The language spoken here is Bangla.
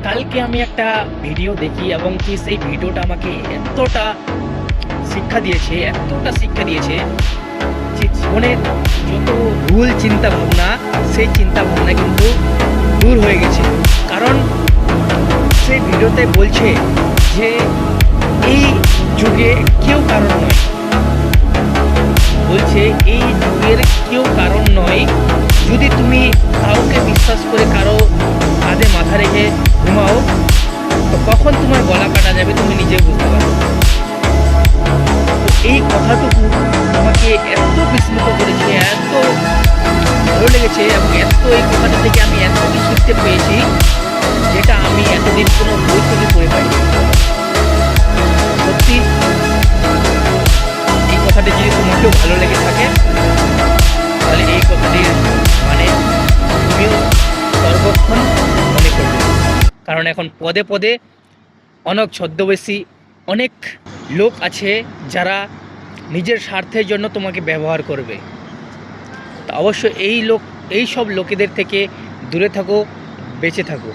কালকে আমি একটা ভিডিও দেখি এবং কি সেই ভিডিওটা আমাকে এতটা শিক্ষা দিয়েছে যে জীবনের যত ভুল চিন্তা ভাবনা সেই চিন্তা ভাবনা কিন্তু দূর হয়ে গেছে। কারণ সেই ভিডিওতে বলছে যে এই যুগে কেউ কারণ নয়, বলছে এই যুগের কেউ কারণ নয়। যদি তুমি কাউকে বিশ্বাস করে কারো কাঁধে মাথা রেখে ঘুমাও, তো কখন তোমার গলা কাটা যাবে তুমি নিজে বুঝতে পারো। তো এই কথাটুকু আমাকে এত বিস্মিত করেছে, এত ভালো লেগেছে এবং এই কথাটা থেকে আমি এত কিছু শিখতে পেয়েছি যেটা আমি এতদিন কোনো বই থেকে পড়ে পাইনি। সত্যি এই কথাটি যদি তোমাকেও ভালো লেগে থাকে তাহলে এই কথাটির মানে তুমিও সর্বক্ষণ মনে করবে। কারণ এখন পদে পদে অনেক ছদ্মবেশী অনেক লোক আছে যারা নিজের স্বার্থের জন্য তোমাকে ব্যবহার করবে। তো অবশ্যই এই সব লোকেদের থেকে দূরে থাকো, বেঁচে থাকো।